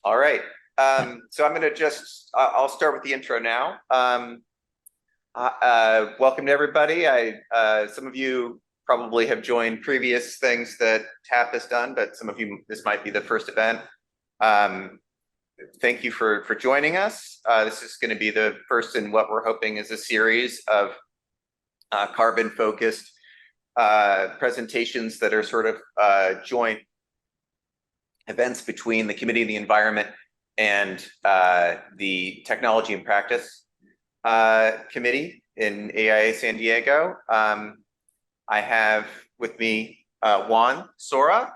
All right. So I'm going to I'll start with the intro now. Welcome to everybody. Some of you probably have joined previous things that TAP has done, but some of you, this might be the first event. Thank you for joining us. This is going to be the first in what we're hoping is a series of carbon-focused presentations that are sort of joint events between the Committee of the Environment and the Technology and Practice Committee in AIA San Diego. I have with me Juan Sora,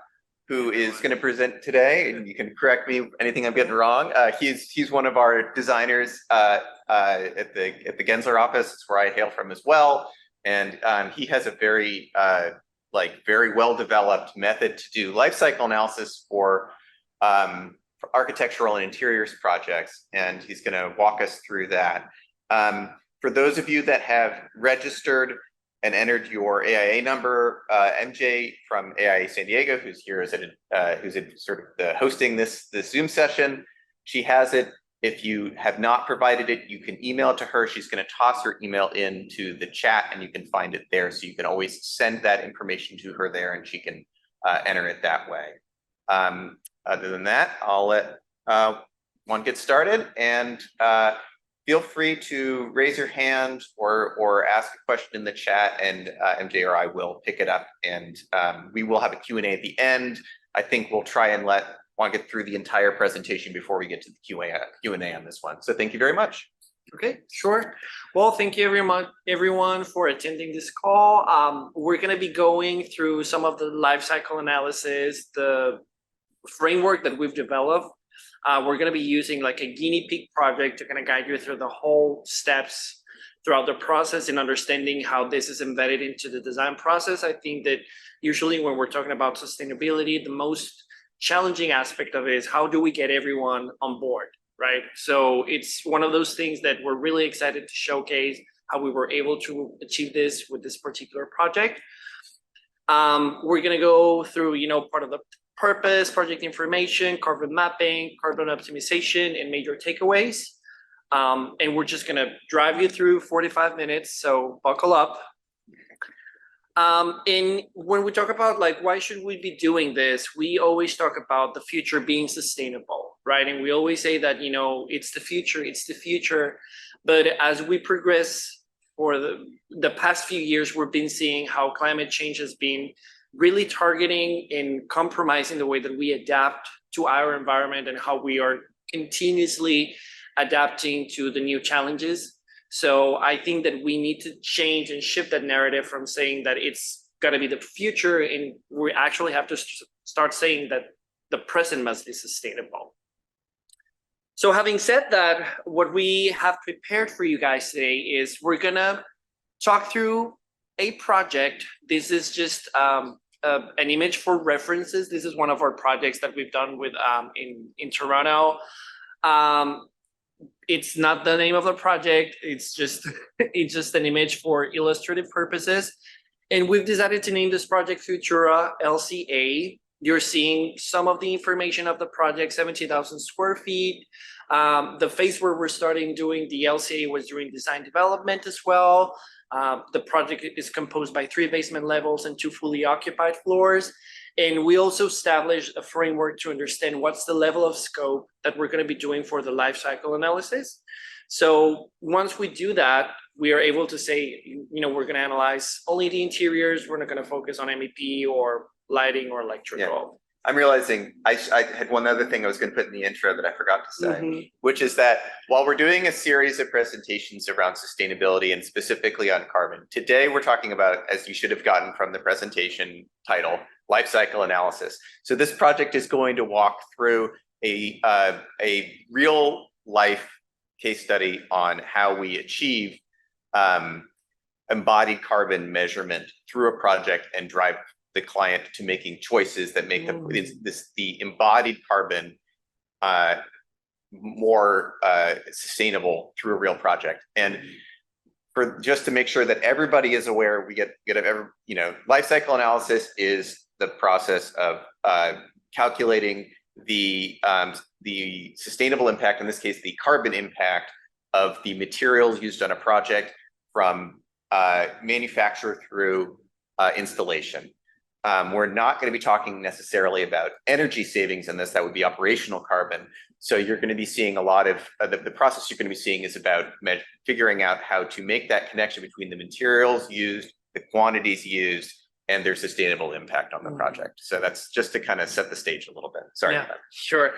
who is going to present today, and you can correct me anything I'm getting wrong. He's one of our designers at the Gensler office. It's where I hail from as well, and he has a very well developed method to do life cycle analysis for architectural and interiors projects, and he's going to walk us through that. For those of you that have registered and entered your AIA number, MJ from AIA San Diego, who's here as hosting this Zoom session, she has it. If you have not provided it, you can email it to her. She's going to toss her email into the chat, and you can find it there. So you can always send that information to her there, and she can enter it that way. Other than that, I'll let Juan get started, and feel free to raise your hand or ask a question in the chat, and MJ or I will pick it up, and we will have a Q&A at the end. I think we'll try and let Juan get through the entire presentation before we get to the Q&A on this one. So thank you very much. Okay, sure. Well, thank you everyone for attending this call. We're going to be going through some of the life cycle analysis, the framework that we've developed. We're going to be using like a guinea pig project to kind of guide you through the whole steps throughout the process and understanding how this is embedded into the design process. I think that usually when we're talking about sustainability, the most challenging aspect of it is how do we get everyone on board, right? So it's one of those things that we're really excited to showcase how we were able to achieve this with this particular project. We're going to go through, part of the purpose, project information, carbon mapping, carbon optimization, and major takeaways. And we're just going to drive you through 45 minutes, so buckle up. And when we talk about why should we be doing this, we always talk about the future being sustainable, right? And we always say that, it's the future. But as we progress for the past few years, we've been seeing how climate change has been really targeting and compromising the way that we adapt to our environment and how we are continuously adapting to the new challenges. So I think that we need to change and shift that narrative from saying that it's got to be the future, and we actually have to start saying that the present must be sustainable. So having said that, what we have prepared for you guys today is we're going to talk through a project. This is just an image for references. This is one of our projects that we've done with in Toronto. It's not the name of the project. It's just an image for illustrative purposes. And we've decided to name this project Futura LCA. You're seeing some of the information of the project, 70,000 square feet. The phase where we're starting doing the LCA was during design development as well. The project is composed by 3 basement levels and 2 fully occupied floors. And we also established a framework to understand what's the level of scope that we're going to be doing for the life cycle analysis. So once we do that, we are able to say, we're going to analyze only the interiors. We're not going to focus on MEP or lighting or electrical. Yeah. I'm realizing I had one other thing I was going to put in the intro that I forgot to say, which is that while we're doing a series of presentations around sustainability and specifically on carbon, today we're talking about, as you should have gotten from the presentation title, life cycle analysis. So this project is going to walk through a real life case study on how we achieve embodied carbon measurement through a project and drive the client to making choices that make the embodied carbon more sustainable through a real project. And for just to make sure that everybody is aware, we get life cycle analysis is the process of calculating the sustainable impact, in this case, the carbon impact of the materials used on a project from manufacture through installation. We're not going to be talking necessarily about energy savings in this. That would be operational carbon. So you're going to be seeing a lot of the process you're going to be seeing is about figuring out how to make that connection between the materials used, the quantities used, and their sustainable impact on the project. So that's just to kind of set the stage a little bit. Sorry about that. Sure.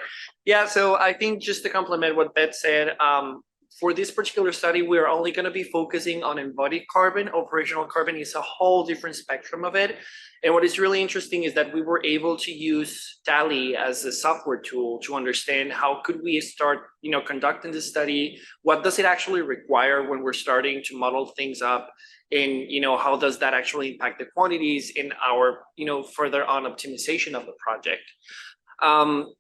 Yeah, so I think just to complement what Beth said, for this particular study, we're only going to be focusing on embodied carbon. Operational carbon is a whole different spectrum of it. And what is really interesting is that we were able to use Tally as a software tool to understand how could we start, conducting the study. What does it actually require when we're starting to model things up? And, how does that actually impact the quantities in our, further on optimization of the project?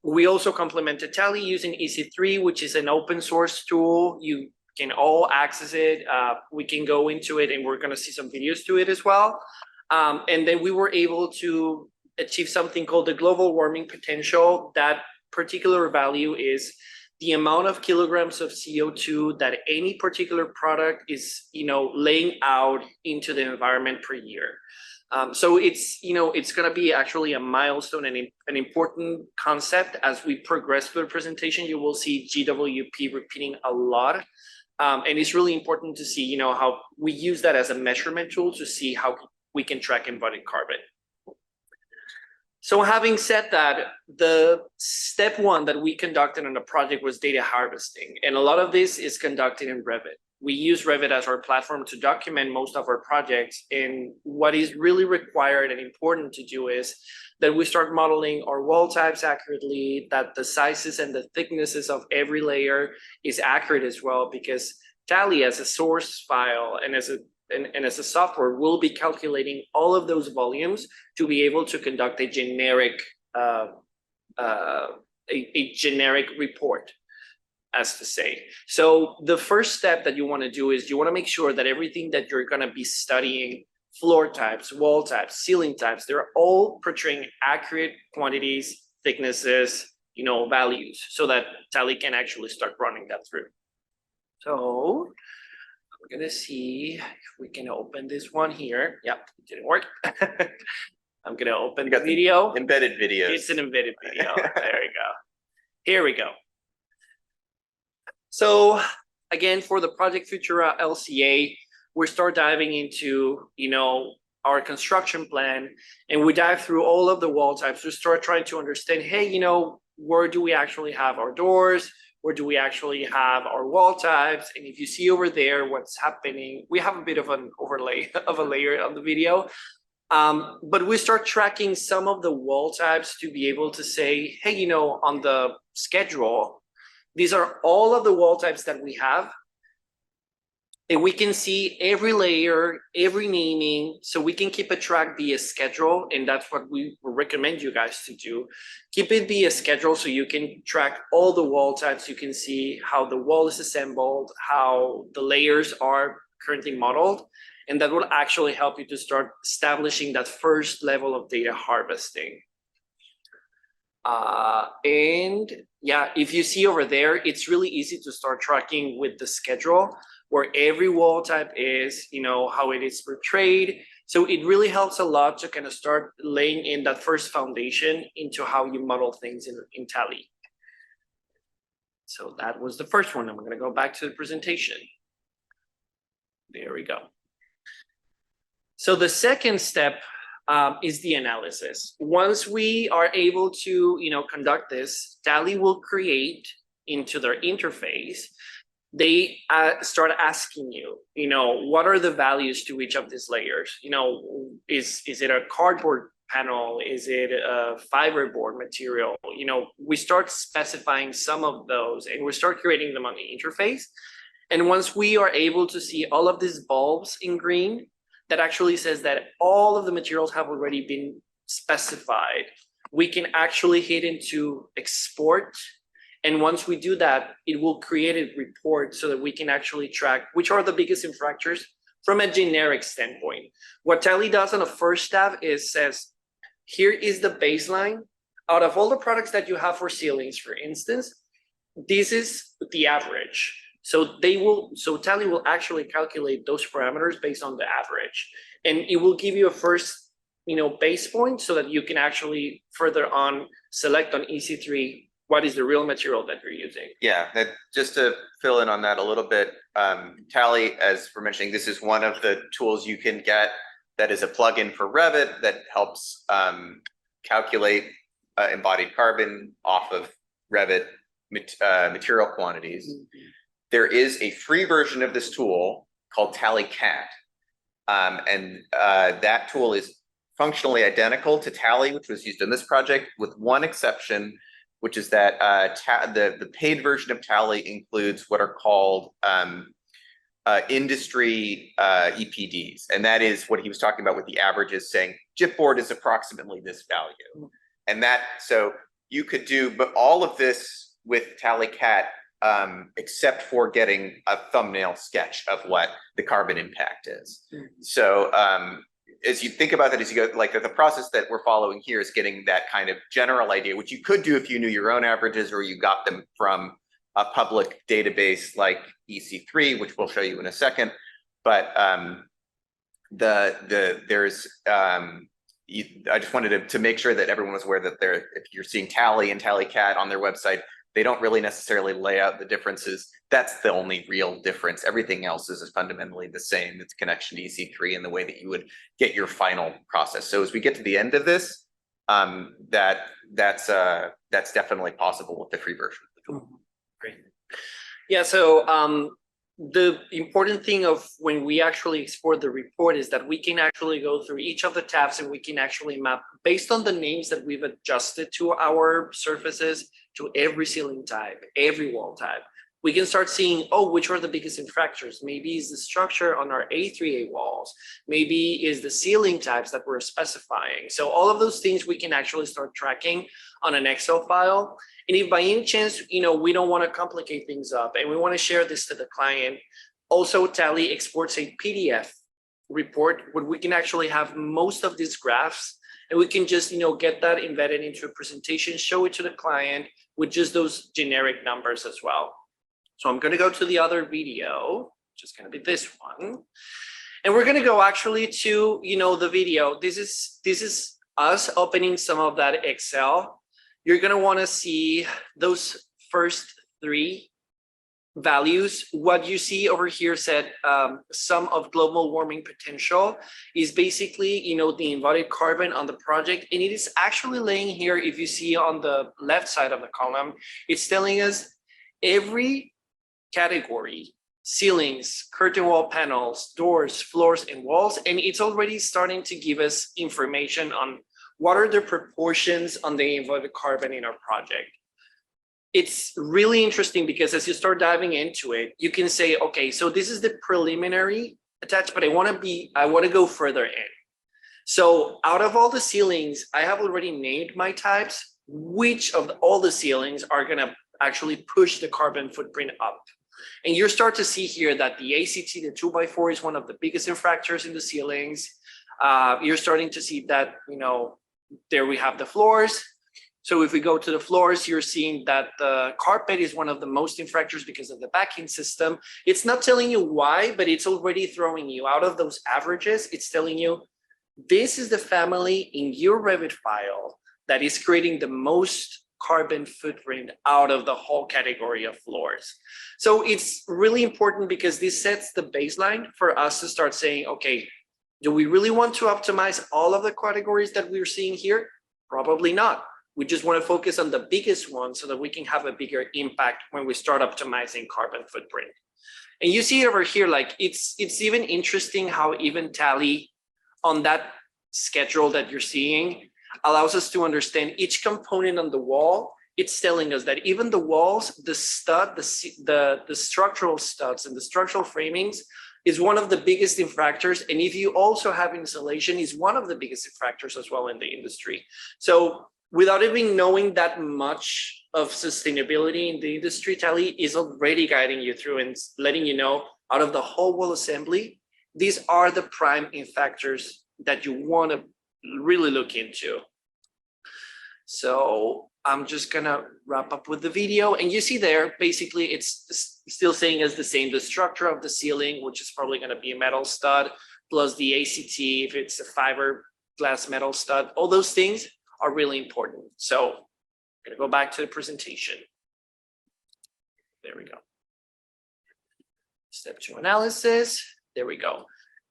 We also complemented Tally using EC3, which is an open source tool. You can all access it. We can go into it and we're going to see some videos to it as well. And then we were able to achieve something called the global warming potential. That particular value is the amount of kilograms of CO2 that any particular product is, laying out into the environment per year. So it's going to be actually a milestone and an important concept. As we progress through the presentation, you will see GWP repeating a lot. And it's really important to see, how we use that as a measurement tool to see how we can track embodied carbon. So having said that, the step one that we conducted on the project was data harvesting. And a lot of this is conducted in Revit. We use Revit as our platform to document most of our projects. And what is really required and important to do is that we start modeling our wall types accurately, that the sizes and the thicknesses of every layer is accurate as well, because Tally as a source file and as a software will be calculating all of those volumes to be able to conduct a generic generic report, as to say. So the first step that you want to do is you want to make sure that everything that you're going to be studying, floor types, wall types, ceiling types, they're all portraying accurate quantities, thicknesses, values, so that Tally can actually start running that through. So we're going to see if we can open this one here. Yep, it didn't work. I'm going to open the video. Embedded videos. It's an embedded video. There we go. Here we go. So again, for the Project Futura LCA, we start diving into, our construction plan, and we dive through all of the wall types. We start trying to understand, hey, where do we actually have our doors? Where do we actually have our wall types? And if you see over there what's happening, we have a bit of an overlay of a layer on the video. But we start tracking some of the wall types to be able to say, hey, on the schedule, these are all of the wall types that we have. And we can see every layer, every naming, so we can keep a track via schedule. And that's what we recommend you guys to do. Keep it via schedule so you can track all the wall types. You can see how the wall is assembled, how the layers are currently modeled. And that will actually help you to start establishing that first level of data harvesting. And yeah, if you see over there, it's really easy to start tracking with the schedule, where every wall type is, how it is portrayed. So it really helps a lot to kind of start laying in that first foundation into how you model things in Tally. So that was the first one. I'm going to go back to the presentation. There we go. So the second step is the analysis. Once we are able to, conduct this, Tally will create into their interface. They start asking you, what are the values to each of these layers? Is it a cardboard panel? Is it a fiberboard material? We start specifying some of those and we start creating them on the interface. And once we are able to see all of these bulbs in green, that actually says that all of the materials have already been specified, we can actually hit into export. And once we do that, it will create a report so that we can actually track which are the biggest infractors from a generic standpoint. What Tally does on the first tab is says, here is the baseline out of all the products that you have for ceilings, for instance, this is the average. So Tally will actually calculate those parameters based on the average, and it will give you a first, base point so that you can actually further on select on EC3 what is the real material that you're using. Yeah, just to fill in on that a little bit, Tally, as we're mentioning, this is one of the tools you can get that is a plugin for Revit that helps calculate embodied carbon off of Revit material quantities. Mm-hmm. There is a free version of this tool called TallyCat, and that tool is functionally identical to Tally, which was used in this project, with one exception, which is that the paid version of Tally includes what are called industry EPDs, and that is what he was talking about with the averages, saying chipboard is approximately this value, and so you could do, but all of this with TallyCat, except for getting a thumbnail sketch of what the carbon impact is. Mm-hmm. So as you think about that, as you go, like the process that we're following here is getting that kind of general idea, which you could do if you knew your own averages or you got them from a public database like EC3, which we'll show you in a second. But I just wanted to make sure that everyone was aware that if you're seeing Tally and TallyCat on their website, they don't really necessarily lay out the differences. That's the only real difference. Everything else is fundamentally the same. It's connection to EC3 and the way that you would get your final process. So as we get to the end of this, that's definitely possible with the free version of the tool. Great. Yeah. So the important thing of when we actually export the report is that we can actually go through each of the tabs and we can actually map based on the names that we've adjusted to our surfaces, to every ceiling type, every wall type. We can start seeing, which are the biggest infractors? Maybe is the structure on our A3A walls. Maybe is the ceiling types that we're specifying. So all of those things we can actually start tracking on an Excel file. And if by any chance, we don't want to complicate things up and we want to share this to the client, also Tally exports a PDF report where we can actually have most of these graphs, and we can just, get that embedded into a presentation, show it to the client with just those generic numbers as well. So I'm going to go to the other video, which is going to be this one. And we're going to go actually to, the video. This is us opening some of that Excel. You're going to want to see those first three values. What you see over here said sum of global warming potential is basically, the embodied carbon on the project. And it is actually laying here, if you see on the left side of the column, it's telling us every category: ceilings, curtain wall panels, doors, floors, and walls. And it's already starting to give us information on what are the proportions on the embodied carbon in our project. It's really interesting because as you start diving into it, you can say, okay, so this is the preliminary attached, but I want to go further in. So out of all the ceilings, I have already named my types. Which of all the ceilings are going to actually push the carbon footprint up? And you start to see here that the ACT, the 2x4, is one of the biggest infractors in the ceilings. You're starting to see that, there we have the floors. So if we go to the floors, you're seeing that the carpet is one of the most infractors because of the backing system. It's not telling you why, but it's already throwing you out of those averages. It's telling you this is the family in your Revit file that is creating the most carbon footprint out of the whole category of floors. So it's really important because this sets the baseline for us to start saying, okay, do we really want to optimize all of the categories that we're seeing here? Probably not. We just want to focus on the biggest ones so that we can have a bigger impact when we start optimizing carbon footprint. And you see over here, like it's even interesting how even Tally on that schedule that you're seeing allows us to understand each component on the wall. It's telling us that even the walls, the stud, the structural studs and the structural framings is one of the biggest infractors. And if you also have insulation, is one of the biggest infractors as well in the industry. So without even knowing that much of sustainability in the industry, Tally is already guiding you through and letting you know out of the whole wall assembly, these are the prime factors that you want to really look into. So I'm just gonna wrap up with the video, and you see there, basically it's still saying as the same, the structure of the ceiling, which is probably gonna be a metal stud, plus the ACT, if it's a fiberglass metal stud, all those things are really important. So I'm gonna go back to the presentation. There we go. Step 2 analysis, there we go.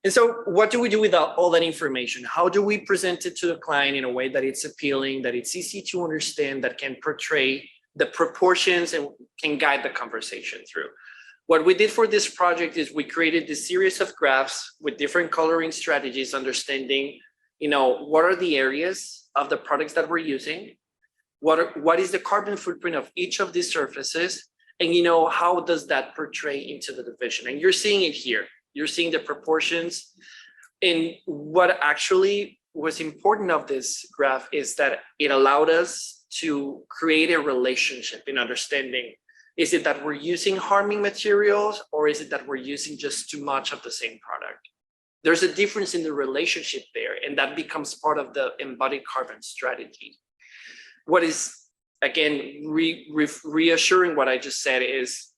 And so what do we do with all that information? How do we present it to the client in a way that it's appealing, that it's easy to understand, that can portray the proportions and can guide the conversation through? What we did for this project is we created this series of graphs with different coloring strategies, understanding, what are the areas of the products that we're using? What is the carbon footprint of each of these surfaces? And how does that portray into the division? And you're seeing it here. You're seeing the proportions. And what actually was important of this graph is that it allowed us to create a relationship in understanding, is it that we're using harming materials, or is it that we're using just too much of the same product? There's a difference in the relationship there, and that becomes part of the embodied carbon strategy. What is, again, reassuring what I just said is,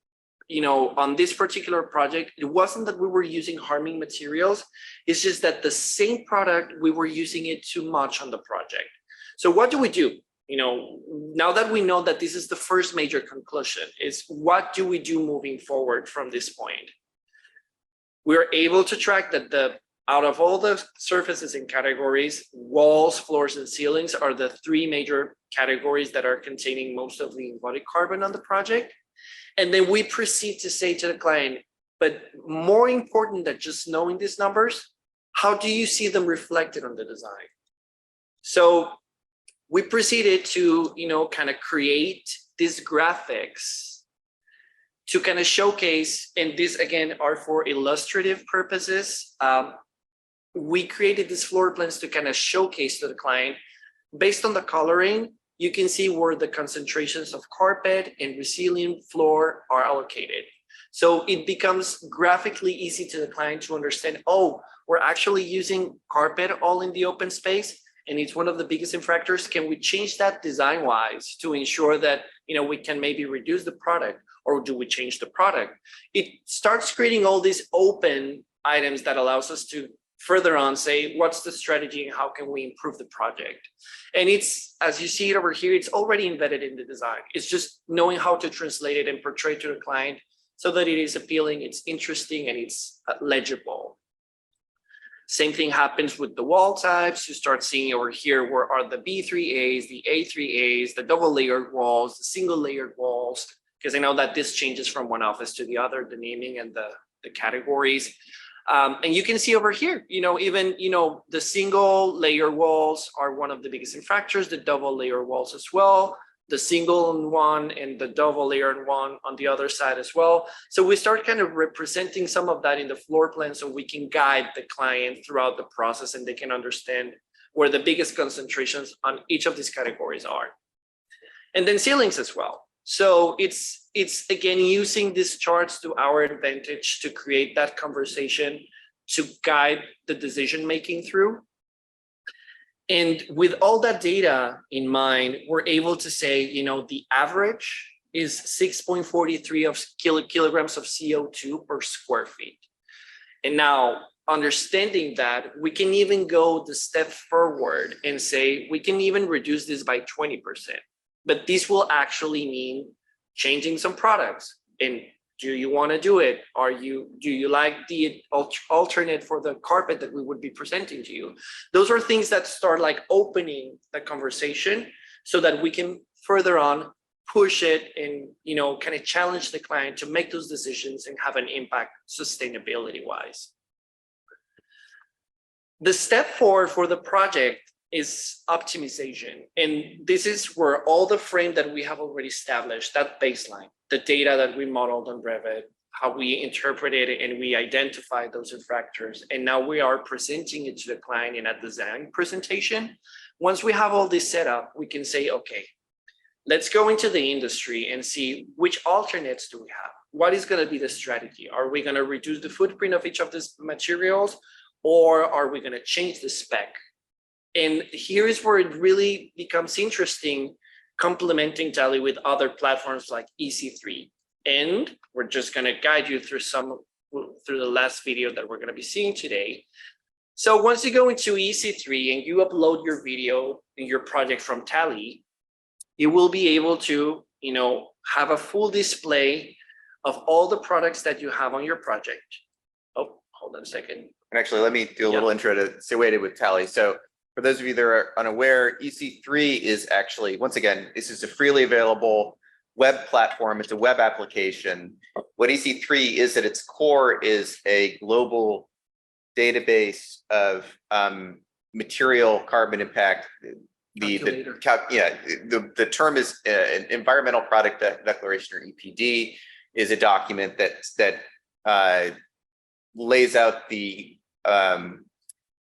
on this particular project, it wasn't that we were using harming materials. It's just that the same product, we were using it too much on the project. So what do we do? Now that we know that this is the first major conclusion, is what do we do moving forward from this point? We're able to track that out of all the surfaces and categories, walls, floors, and ceilings are the 3 major categories that are containing most of the embodied carbon on the project. And then we proceed to say to the client, but more important than just knowing these numbers, how do you see them reflected on the design? So we proceeded to, kind of create these graphics to kind of showcase, and this again are for illustrative purposes. We created these floor plans to kind of showcase to the client, based on the coloring, you can see where the concentrations of carpet and resilient floor are allocated. So it becomes graphically easy to the client to understand, oh, we're actually using carpet all in the open space, and it's one of the biggest infractors. Can we change that design-wise to ensure that we can maybe reduce the product, or do we change the product? It starts creating all these open items that allows us to further on say, what's the strategy and how can we improve the project? And it's, as you see it over here, it's already embedded in the design. It's just knowing how to translate it and portray to the client so that it is appealing, it's interesting, and it's legible. Same thing happens with the wall types. You start seeing over here, where are the B3As, the A3As, the double layered walls, the single layered walls, because I know that this changes from one office to the other, the naming and the categories. And you can see over here, even, the single layer walls are one of the biggest infractors, the double layer walls as well, the single one and the double layered one on the other side as well. So we start kind of representing some of that in the floor plan so we can guide the client throughout the process and they can understand where the biggest concentrations on each of these categories are. And then ceilings as well. So it's again using these charts to our advantage to create that conversation, to guide the decision making through. And with all that data in mind, we're able to say, the average is 6.43 of kilograms of CO2 per square feet. And now, understanding that, we can even go the step forward and say we can even reduce this by 20%. But this will actually mean changing some products. And do you want to do it? Do you like the alternate for the carpet that we would be presenting to you? Those are things that start like opening the conversation so that we can further on push it and, kind of challenge the client to make those decisions and have an impact sustainability wise. The step 4 for the project is optimization. And this is where all the frame that we have already established, that baseline, the data that we modeled on Revit, how we interpreted it and we identified those infractors. And now we are presenting it to the client in a design presentation. Once we have all this set up, we can say, okay, let's go into the industry and see which alternates do we have? What is going to be the strategy? Are we going to reduce the footprint of each of these materials, or are we going to change the spec? And here is where it really becomes interesting, complementing Tally with other platforms like EC3. And we're just going to guide you through through the last video that we're going to be seeing today. So once you go into EC3 and you upload your video in your project from Tally, you will be able to, have a full display of all the products that you have on your project. Oh, hold on a second. And actually, let me do a little intro to situated with Tally. So for those of you that are unaware, EC3 is actually, once again, this is a freely available web platform. It's a web application. What EC3 is at its core is a global database of material carbon impact. The term is an environmental product declaration, or EPD, is a document that lays out the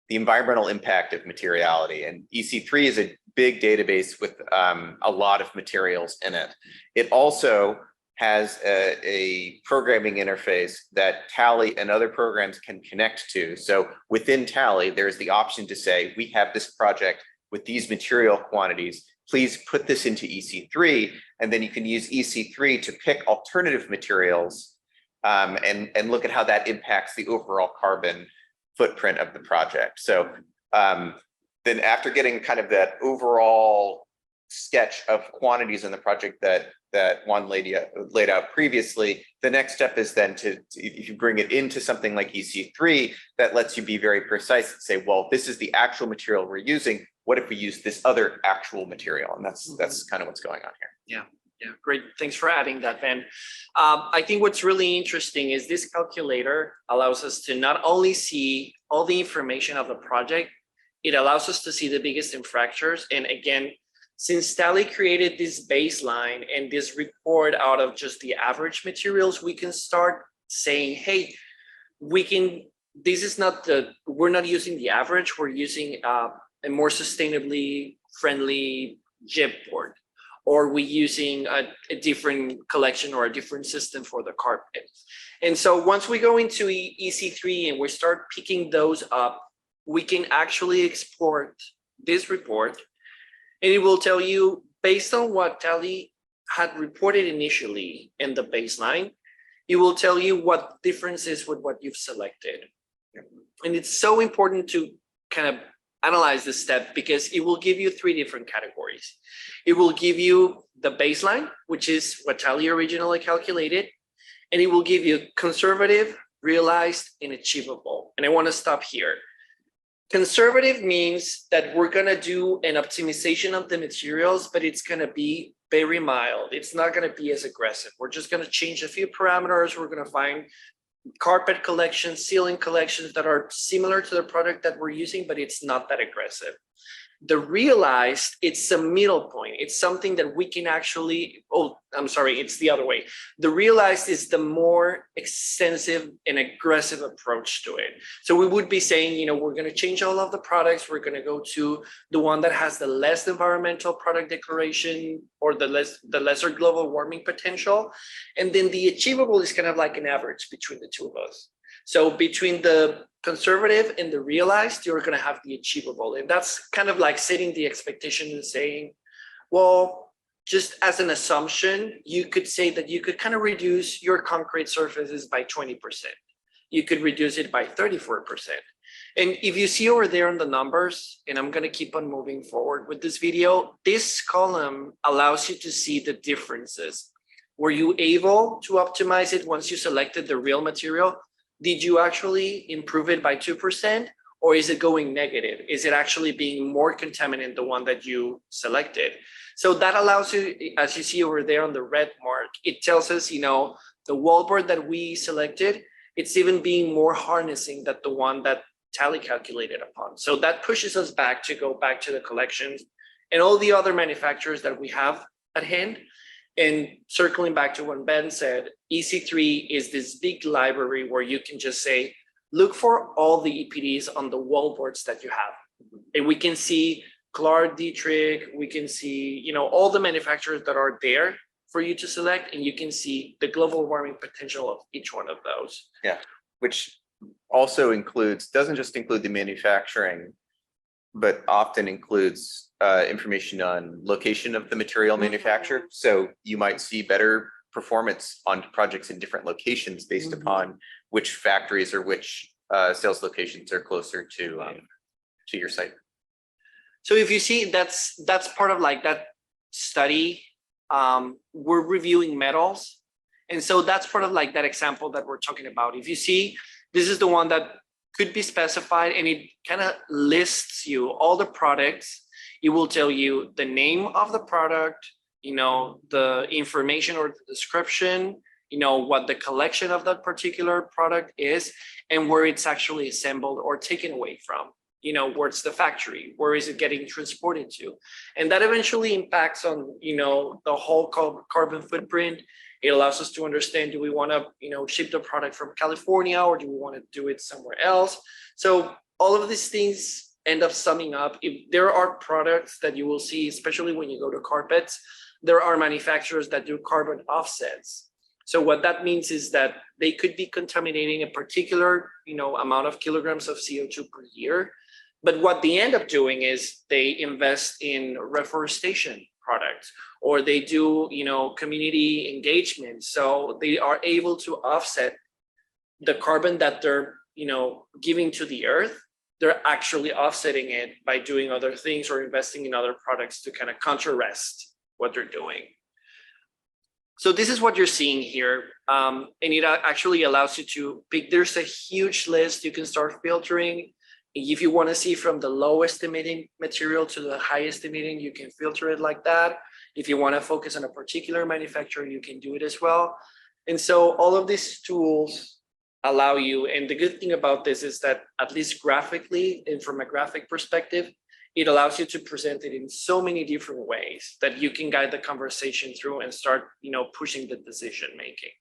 environmental impact of materiality. And EC3 is a big database with a lot of materials in it. It also has a programming interface that Tally and other programs can connect to. So within Tally, there's the option to say, we have this project with these material quantities, please put this into EC3, and then you can use EC3 to pick alternative materials and look at how that impacts the overall carbon footprint of the project. So then after getting kind of that overall sketch of quantities in the project that Juan laid out previously, the next step is then if you bring it into something like EC3, that lets you be very precise and say, well, this is the actual material we're using. What if we use this other actual material? And that's kind of what's going on here. Yeah, great. Thanks for adding that, Ben. I think what's really interesting is this calculator allows us to not only see all the information of the project, it allows us to see the biggest infractors. And again, since Tally created this baseline and this report out of just the average materials, we can start saying, hey, we're not using the average, we're using a more sustainably friendly JIP board, or we're using a different collection or a different system for the carpet. And so once we go into EC3 and we start picking those up, we can actually export this report, and it will tell you, based on what Tally had reported initially in the baseline, it will tell you what difference is with what you've selected. And it's so important to kind of analyze this step because it will give you 3 different categories. It will give you the baseline, which is what Tally originally calculated, and it will give you conservative, realized, and achievable. And I want to stop here. Conservative means that we're going to do an optimization of the materials, but it's going to be very mild. It's not going to be as aggressive. We're just going to change a few parameters. We're going to find carpet collections, ceiling collections that are similar to the product that we're using, but it's not that aggressive. The realized, it's a middle point. It's something that we can actually, it's the other way. The realized is the more extensive and aggressive approach to it. So we would be saying, we're going to change all of the products. We're going to go to the one that has the less environmental product declaration or the lesser global warming potential. And then the achievable is kind of like an average between the two of us. So between the conservative and the realized, you're going to have the achievable. And that's kind of like setting the expectation and saying, well, just as an assumption, you could say that you could kind of reduce your concrete surfaces by 20%. You could reduce it by 34%. And if you see over there on the numbers, and I'm going to keep on moving forward with this video, this column allows you to see the differences. Were you able to optimize it once you selected the real material? Did you actually improve it by 2%, or is it going negative? Is it actually being more contaminant, the one that you selected? So that allows you, as you see over there on the red mark, it tells us, the wallboard that we selected, it's even being more harnessing than the one that Tally calculated upon. So that pushes us back to go back to the collections and all the other manufacturers that we have at hand. And circling back to what Ben said, EC3 is this big library where you can just say, look for all the EPDs on the wallboards that you have. And we can see Clark, Dietrich, we can see, all the manufacturers that are there for you to select, and you can see the global warming potential of each one of those. Yeah, which also doesn't just include the manufacturing but often includes information on location of the material manufactured. So you might see better performance on projects in different locations based upon which factories or which sales locations are closer to your site. So if you see, that's part of like that study. We're reviewing metals. And so that's part of like that example that we're talking about. If you see, this is the one that could be specified, and it kind of lists you all the products. It will tell you the name of the product, the information or the description, what the collection of that particular product is, and where it's actually assembled or taken away from. Where's the factory, where is it getting transported to? And that eventually impacts on, the whole carbon footprint. It allows us to understand, do we want to, ship the product from California, or do we want to do it somewhere else? So all of these things end up summing up. If there are products that you will see, especially when you go to carpets, there are manufacturers that do carbon offsets. So what that means is that they could be contaminating a particular, amount of kilograms of CO2 per year. But what they end up doing is they invest in reforestation products, or they do, community engagement. So they are able to offset the carbon that they're, giving to the earth. They're actually offsetting it by doing other things or investing in other products to kind of contrast what they're doing. So this is what you're seeing here. And it actually allows you to pick, there's a huge list. You can start filtering. If you want to see from the lowest emitting material to the highest emitting, you can filter it like that. If you want to focus on a particular manufacturer, you can do it as well. And so all of these tools allow you, and the good thing about this is that at least graphically and from a graphic perspective, it allows you to present it in so many different ways that you can guide the conversation through and start, pushing the decision making.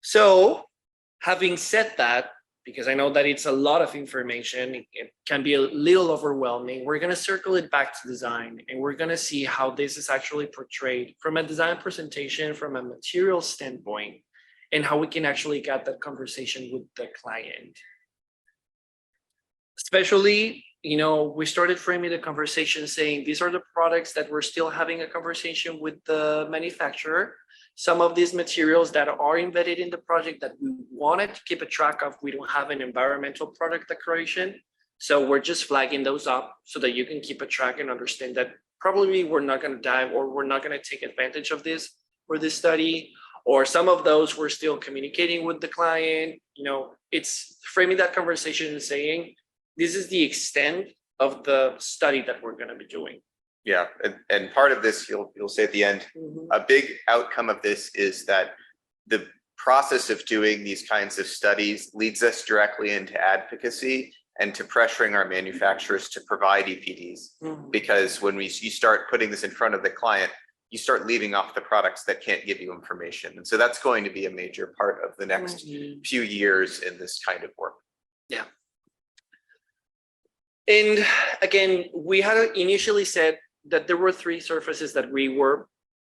So having said that, because I know that it's a lot of information, it can be a little overwhelming, we're going to circle it back to design, and we're going to see how this is actually portrayed from a design presentation, from a material standpoint, and how we can actually get that conversation with the client. Especially, we started framing the conversation saying these are the products that we're still having a conversation with the manufacturer. Some of these materials that are embedded in the project that we wanted to keep a track of, we don't have an environmental product declaration. So we're just flagging those up so that you can keep a track and understand that probably we're not going to dive, or we're not going to take advantage of this for this study. Or some of those we're still communicating with the client. It's framing that conversation and saying, this is the extent of the study that we're going to be doing. Yeah, and part of this, you'll say at the end, a big outcome of this is that the process of doing these kinds of studies leads us directly into advocacy and to pressuring our manufacturers to provide EPDs. Because when you start putting this in front of the client, you start leaving off the products that can't give you information. And so that's going to be a major part of the next few years in this kind of work. Yeah. And again, we had initially said that there were 3 surfaces that we were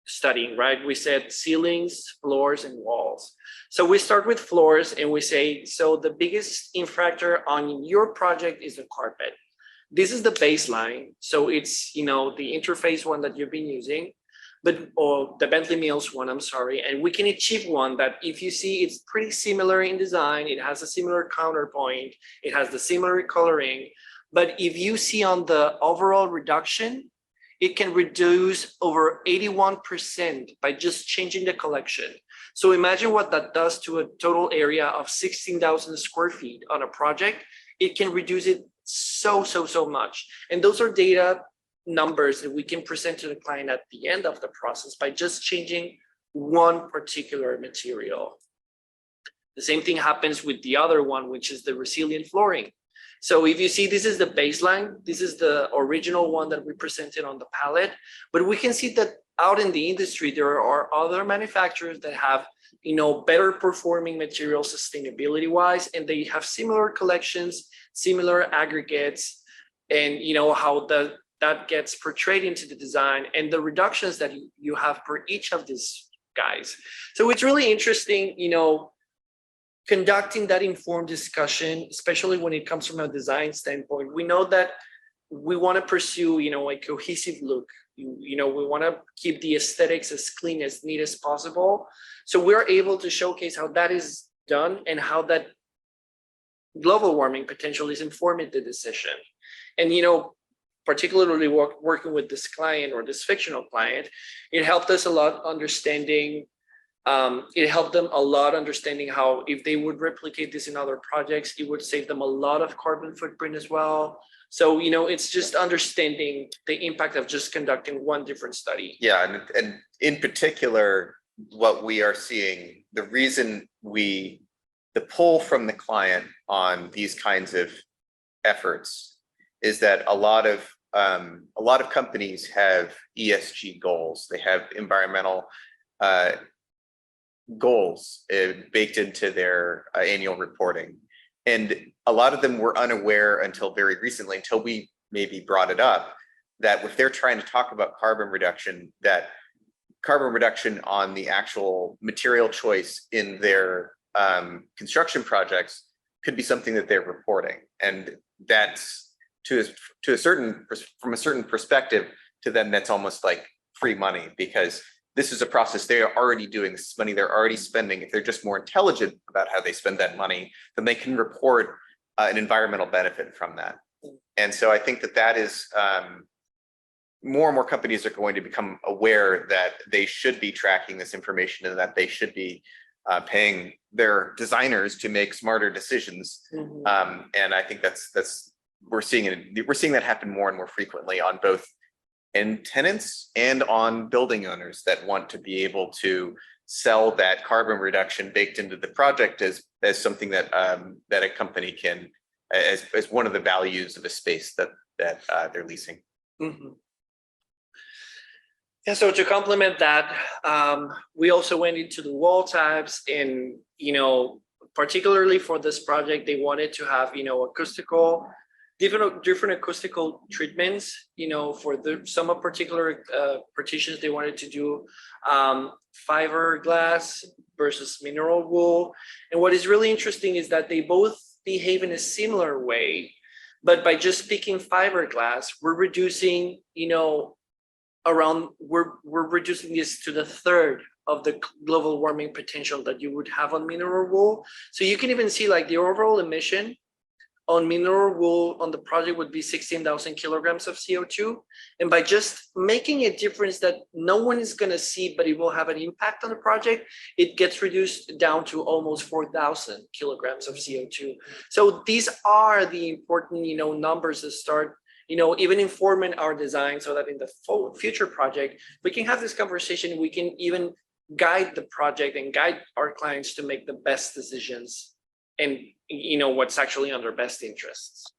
studying, right? We said ceilings, floors, and walls. So we start with floors and we say, so the biggest infractor on your project is the carpet. This is the baseline. So it's, the interface one that you've been using, or the Bentley Mills one, I'm sorry. And we can achieve one that if you see, it's pretty similar in design. It has a similar counterpoint. It has the similar coloring. But if you see on the overall reduction, it can reduce over 81% by just changing the collection. So imagine what that does to a total area of 16,000 square feet on a project. It can reduce it so much. And those are data numbers that we can present to the client at the end of the process by just changing one particular material. The same thing happens with the other one, which is the resilient flooring. So if you see, this is the baseline. This is the original one that we presented on the palette. But we can see that out in the industry, there are other manufacturers that have, better performing materials sustainability wise, and they have similar collections, similar aggregates, and how that gets portrayed into the design and the reductions that you have for each of these guys. So it's really interesting, conducting that informed discussion, especially when it comes from a design standpoint. We know that we want to pursue, a cohesive look. We want to keep the aesthetics as clean, as neat as possible. So we're able to showcase how that is done and how that global warming potential is informing the decision. And, particularly working with this client or this fictional client, it helped us a lot understanding it helped them a lot understanding how if they would replicate this in other projects, it would save them a lot of carbon footprint as well. So, it's just understanding the impact of just conducting one different study. Yeah, and in particular, what we are seeing, the reason the pull from the client on these kinds of efforts is that a lot of companies have ESG goals. They have environmental goals baked into their annual reporting. And a lot of them were unaware until very recently, until we maybe brought it up, that if they're trying to talk about carbon reduction, that carbon reduction on the actual material choice in their construction projects could be something that they're reporting. And that's from a certain perspective, to them, that's almost like free money, because this is a process they are already doing. This is money they're already spending. If they're just more intelligent about how they spend that money, then they can report an environmental benefit from that. And so I think that is more and more companies are going to become aware that they should be tracking this information and that they should be paying their designers to make smarter decisions. Mm-hmm. And I think we're seeing that happen more and more frequently on both end tenants and on building owners that want to be able to sell that carbon reduction baked into the project as something that a company can, as one of the values of a space that they're leasing. Mm-hmm. Yeah, so to complement that, we also went into the wall types, and particularly for this project, they wanted to have different acoustical treatments. For some of particular partitions, they wanted to do fiberglass versus mineral wool. And what is really interesting is that they both behave in a similar way, but by just picking fiberglass, we're reducing, we're reducing this to the third of the global warming potential that you would have on mineral wool. So you can even see like the overall emission on mineral wool on the project would be 16,000 kilograms of CO2. And by just making a difference that no one is going to see, but it will have an impact on the project, it gets reduced down to almost 4,000 kilograms of CO2. So these are the important, numbers that start, even informing our design, so that in the future project, we can have this conversation. We can even guide the project and guide our clients to make the best decisions and what's actually on their best interests.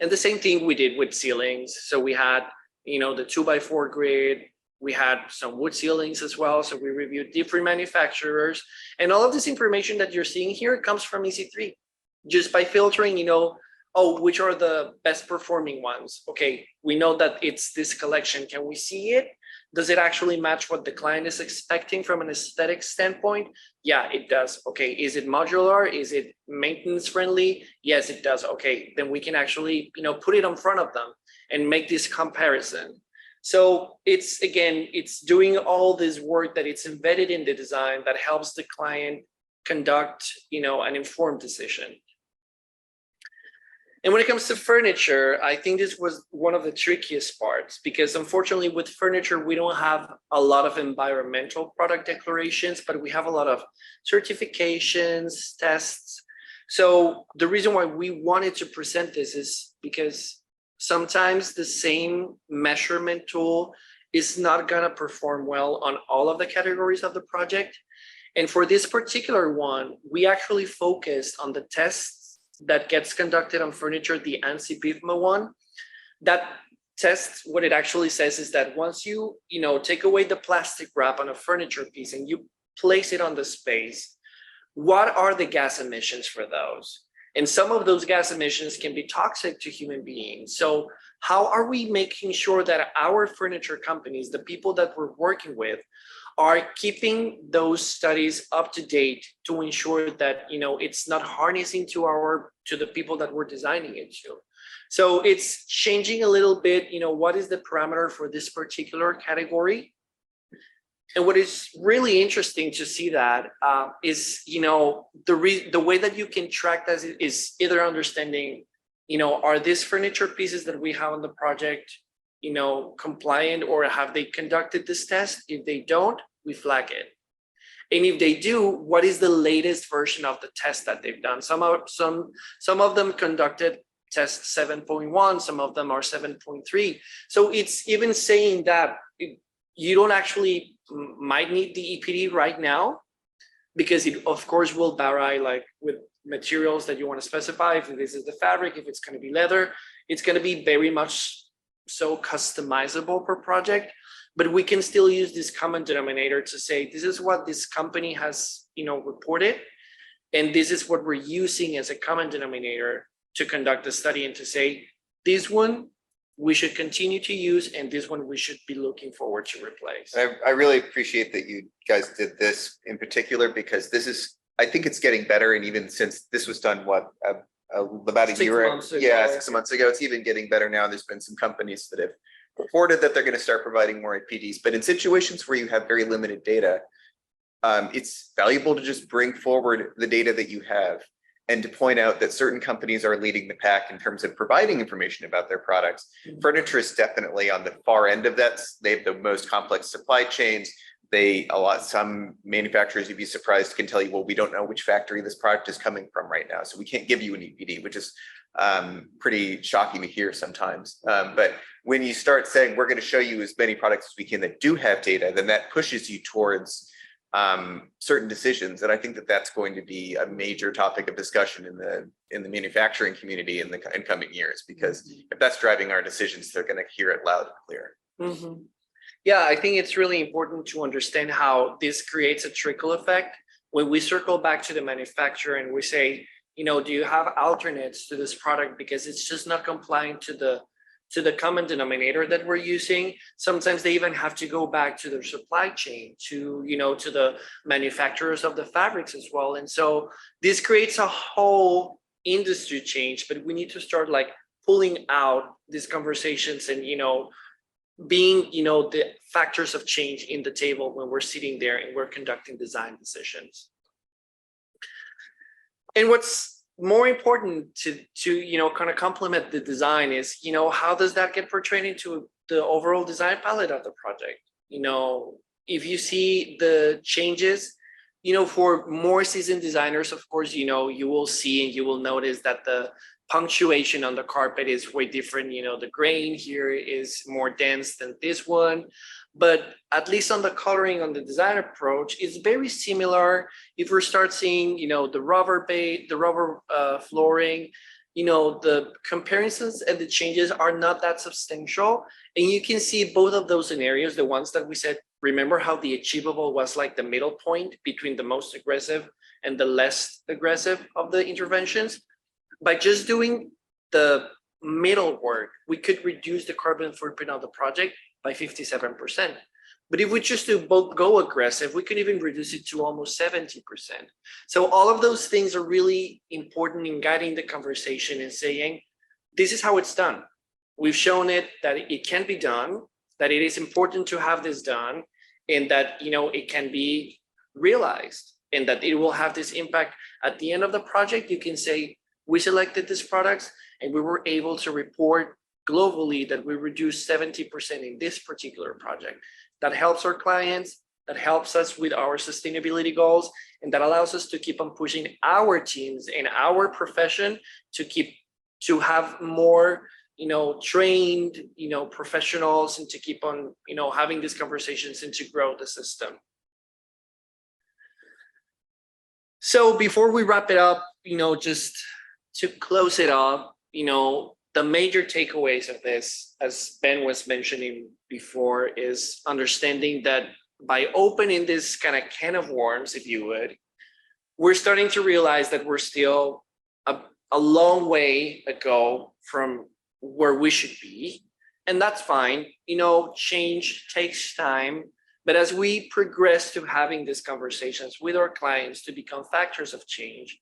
And the same thing we did with ceilings. So we had the 2x4 grid, we had some wood ceilings as well. So we reviewed different manufacturers, and all of this information that you're seeing here comes from EC3, just by filtering, which are the best performing ones. Okay, we know that it's this collection. Can we see it? Does it actually match what the client is expecting from an aesthetic standpoint? Yeah, it does. Okay, is it modular? Is it maintenance friendly? Yes, it does. Okay, then we can actually, put it in front of them and make this comparison. So it's doing all this work that it's embedded in the design that helps the client conduct, an informed decision. And when it comes to furniture, I think this was one of the trickiest parts, because unfortunately with furniture, we don't have a lot of environmental product declarations, but we have a lot of certifications, tests. So the reason why we wanted to present this is because sometimes the same measurement tool is not gonna perform well on all of the categories of the project. And for this particular one, we actually focused on the tests that gets conducted on furniture, the ANSI BIFMA one. That test, what it actually says is that once you, take away the plastic wrap on a furniture piece and you place it on the space, what are the gas emissions for those? And some of those gas emissions can be toxic to human beings. So how are we making sure that our furniture companies, the people that we're working with, are keeping those studies up to date to ensure that, it's not harnessing to the people that we're designing it to. So it's changing a little bit, what is the parameter for this particular category? And what is really interesting to see that is, the way that you can track that is either understanding, are these furniture pieces that we have on the project, compliant, or have they conducted this test? If they don't, we flag it. And if they do, what is the latest version of the test that they've done? Some of them conducted test 7.1, some of them are 7.3. So it's even saying that you don't actually might need the EPD right now, because it of course will vary, like with materials that you want to specify. If this is the fabric, if it's going to be leather, it's going to be very much so customizable per project. But we can still use this common denominator to say, this is what this company has, reported, and this is what we're using as a common denominator to conduct the study, and to say, this one we should continue to use, and this one we should be looking forward to replace. I really appreciate that you guys did this in particular, because this is, I think it's getting better. And even since this was done, about a year, 6 months ago, it's even getting better now. There's been some companies that have reported that they're going to start providing more APDs, but in situations where you have very limited data, it's valuable to just bring forward the data that you have, and to point out that certain companies are leading the pack in terms of providing information about their products. Furniture is definitely on the far end of that. They have the most complex supply chains. Some manufacturers, you'd be surprised, can tell you, well, we don't know which factory this product is coming from right now, so we can't give you an EPD, which is pretty shocking to hear sometimes. But when you start saying, we're going to show you as many products as we can that do have data, then that pushes you towards certain decisions. And I think that that's going to be a major topic of discussion in the manufacturing community in coming years, because if that's driving our decisions, they're going to hear it loud and clear. Mm-hmm. Yeah, I think it's really important to understand how this creates a trickle effect. When we circle back to the manufacturer and we say, do you have alternates to this product because it's just not complying to the common denominator that we're using? Sometimes they even have to go back to their supply chain, to the manufacturers of the fabrics as well. And so this creates a whole industry change, but we need to start like pulling out these conversations and, being, the factors of change in the table when we're sitting there and we're conducting design decisions. And what's more important to kind of complement the design is, how does that get portrayed into the overall design palette of the project? If you see the changes, for more seasoned designers, of course, you will see and you will notice that the punctuation on the carpet is way different. The grain here is more dense than this one. But at least on the coloring on the design approach, it's very similar. If we start seeing, the rubber flooring, the comparisons and the changes are not that substantial. And you can see both of those scenarios, the ones that we said, remember how the achievable was like the middle point between the most aggressive and the less aggressive of the interventions. By just doing the middle work, we could reduce the carbon footprint of the project by 57%. But if we just do both go aggressive, we could even reduce it to almost 70%. So all of those things are really important in guiding the conversation and saying, this is how it's done. We've shown it that it can be done, that it is important to have this done, and that it can be realized, and that it will have this impact. At the end of the project, you can say, we selected these products and we were able to report globally that we reduced 70% in this particular project. That helps our clients, that helps us with our sustainability goals, and that allows us to keep on pushing our teams and our profession to have more trained professionals, and to keep on having these conversations and to grow the system. So before we wrap it up, just to close it up, the major takeaways of this, as Ben was mentioning before, is understanding that by opening this kind of can of worms, if you would, we're starting to realize that we're still a long way ago from where we should be. And that's fine. Change takes time. But as we progress to having these conversations with our clients to become factors of change,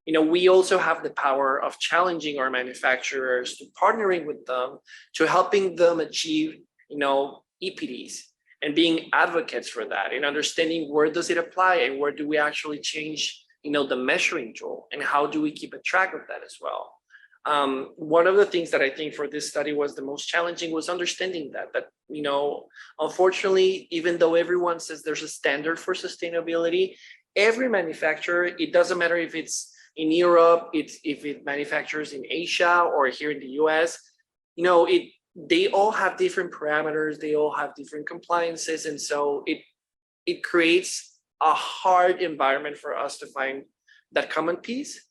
we also have the power of challenging our manufacturers, to partnering with them, to helping them achieve, EPDs, and being advocates for that, and understanding where does it apply and where do we actually change, the measuring tool, and how do we keep a track of that as well. One of the things that I think for this study was the most challenging was understanding that, unfortunately, even though everyone says there's a standard for sustainability, every manufacturer, it doesn't matter if it's in Europe, if it manufactures in Asia or here in the US, they all have different parameters, they all have different compliances, and so it creates a hard environment for us to find that common piece.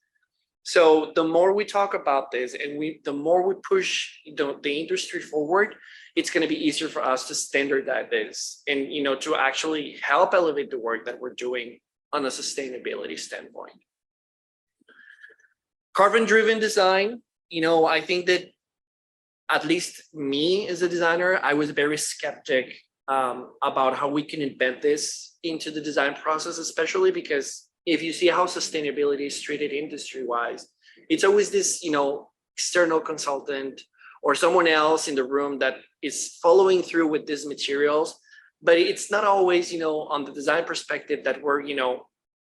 So the more we talk about this and the more we push the industry forward, it's going to be easier for us to standardize this and to actually help elevate the work that we're doing on a sustainability standpoint. Carbon-driven design, I think that at least me as a designer, I was very skeptic about how we can embed this into the design process, especially because if you see how sustainability is treated industry-wise, it's always this, external consultant or someone else in the room that is following through with these materials, but it's not always, on the design perspective that we're,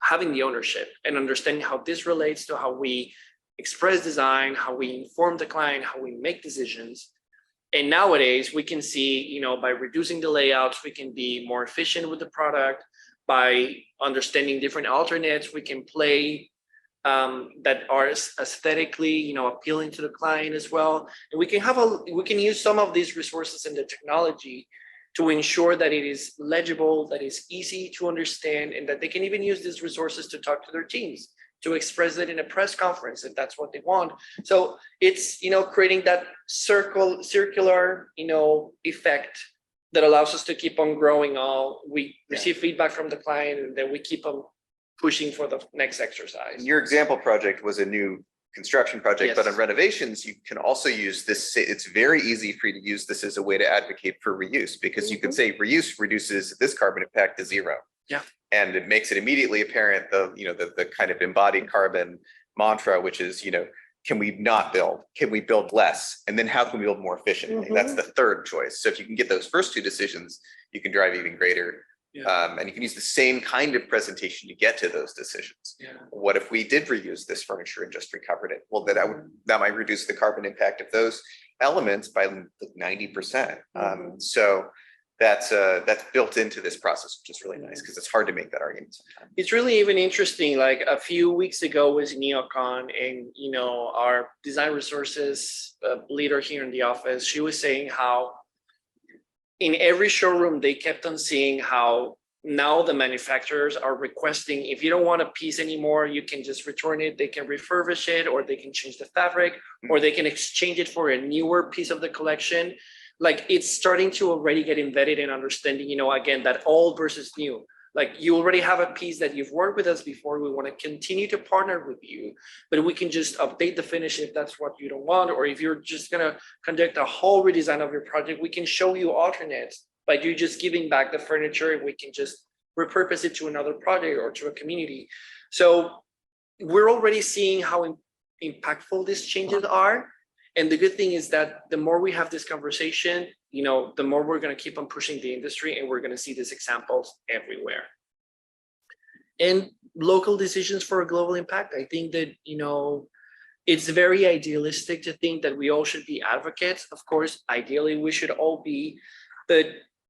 having the ownership and understanding how this relates to how we express design, how we inform the client, how we make decisions. And nowadays we can see, by reducing the layouts, we can be more efficient with the product. By understanding different alternates, we can play that are aesthetically, appealing to the client as well. And we can use some of these resources and the technology to ensure that it is legible, that is easy to understand, and that they can even use these resources to talk to their teams, to express it in a press conference if that's what they want. So it's, creating that circular, effect that allows us to keep on growing. We receive feedback from the client, and then we keep on pushing for the next exercise. Your example project was a new construction project, Yes. but on renovations, you can also use this. It's very easy for you to use this as a way to advocate for reuse, because you could say reuse reduces this carbon impact to zero. Yeah. And it makes it immediately apparent the kind of embodied carbon mantra, which is, can we not build? Can we build less? And then how can we build more efficiently? That's the third choice. So if you can get those first two decisions, you can drive even greater. And you can use the same kind of presentation to get to those decisions. What if we did reuse this furniture and just recovered it? Well, that might reduce the carbon impact of those elements by 90%. So that's built into this process, which is really nice, because it's hard to make that argument sometimes. It's really even interesting. Like a few weeks ago was NeoCon, and our design resources leader here in the office, she was saying how in every showroom they kept on seeing how now the manufacturers are requesting, if you don't want a piece anymore, you can just return it. They can refurbish it, or they can change the fabric, or they can exchange it for a newer piece of the collection. Like, it's starting to already get embedded in understanding, again, that old versus new. Like, you already have a piece that you've worked with us before. We want to continue to partner with you, but we can just update the finish if that's what you don't want. Or if you're just going to conduct a whole redesign of your project, we can show you alternates by you just giving back the furniture, and we can just repurpose it to another project or to a community. So we're already seeing how impactful these changes are. And the good thing is that the more we have this conversation, the more we're going to keep on pushing the industry, and we're going to see these examples everywhere. And local decisions for a global impact. I think that, it's very idealistic to think that we all should be advocates. Of course, ideally, we should all be. But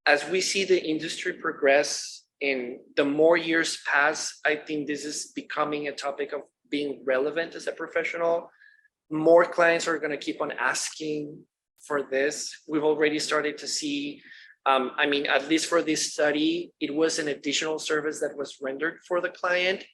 as we see the industry progress and the more years pass, I think this is becoming a topic of being relevant as a professional. More clients are going to keep on asking for this. We've already started to see, at least for this study, it was an additional service that was rendered for the client.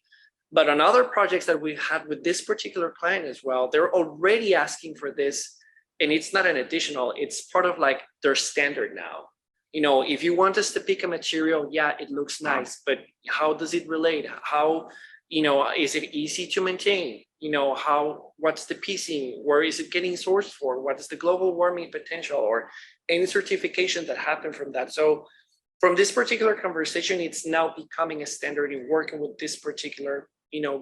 But on other projects that we've had with this particular client as well, they're already asking for this. And it's not an additional, it's part of like their standard now. If you want us to pick a material, yeah, it looks nice, but how does it relate? How, is it easy to maintain? What's the piecing? Where is it getting sourced for? What is the global warming potential, or any certification that happened from that? So from this particular conversation, it's now becoming a standard in working with this particular,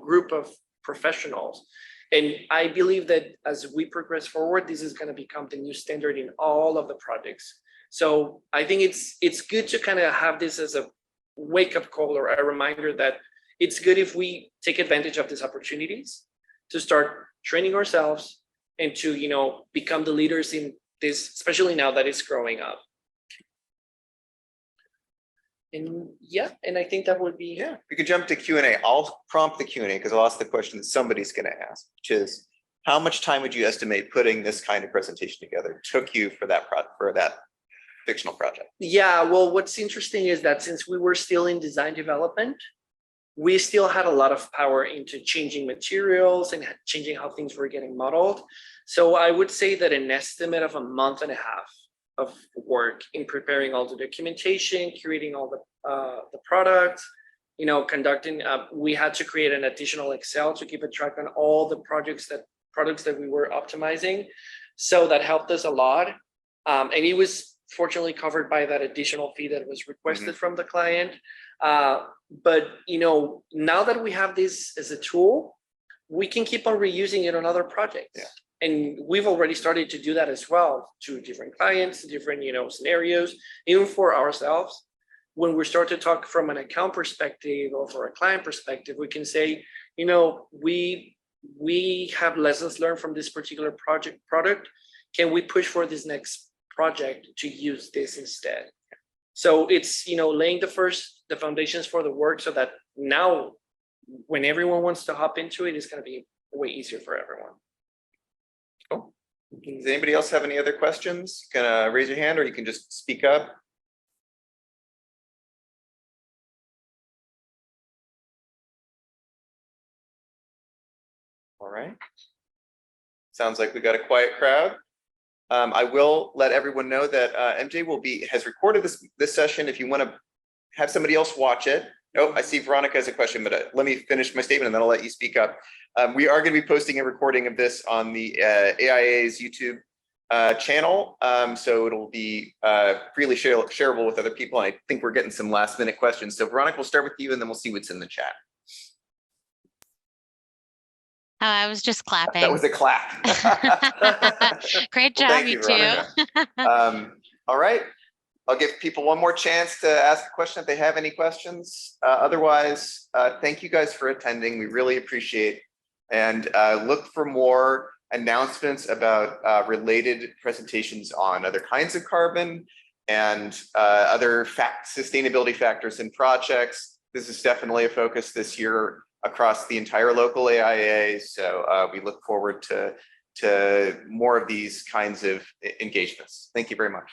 group of professionals. And I believe that as we progress forward, this is going to become the new standard in all of the projects. So I think it's good to kind of have this as a wake-up call or a reminder that it's good if we take advantage of these opportunities to start training ourselves and to, become the leaders in this, especially now that it's growing up. And I think that would be. Yeah, we could jump to Q&A. I'll prompt the Q&A because I'll ask the question that somebody's going to ask, which is, how much time would you estimate putting this kind of presentation together took you for that fictional project? Yeah, well, what's interesting is that since we were still in design development, we still had a lot of power into changing materials and changing how things were getting modeled. So I would say that an estimate of a month and a half of work in preparing all the documentation, curating all the products, conducting. We had to create an additional Excel to keep a track on all the products that we were optimizing. So that helped us a lot, and it was fortunately covered by that additional fee that was requested from the client. But now that we have this as a tool, we can keep on reusing it on other projects. Yeah. And we've already started to do that as well to different clients, different scenarios, even for ourselves. When we start to talk from an account perspective or for a client perspective, we can say, we have lessons learned from this particular product. Can we push for this next project to use this instead? So it's laying the foundations for the work so that now when everyone wants to hop into it, it's going to be way easier for everyone. Cool. Does anybody else have any other questions? You can raise your hand or you can just speak up. All right. Sounds like we got a quiet crowd. I will let everyone know that MJ has recorded this session. If you want to have somebody else watch it. Oh, I see Veronica has a question, but let me finish my statement and then I'll let you speak up. We are going to be posting a recording of this on the AIA's YouTube channel, so it'll be freely shareable with other people. And I think we're getting some last minute questions. So Veronica, we'll start with you and then we'll see what's in the chat. Oh, I was just clapping. That was a clap. Great job, Thank you two. All right. I'll give people one more chance to ask a question if they have any questions. Otherwise, thank you guys for attending. We really appreciate, and look for more announcements about related presentations on other kinds of carbon and other sustainability factors in projects. This is definitely a focus this year across the entire local AIA. So we look forward to more of these kinds of engagements. Thank you very much.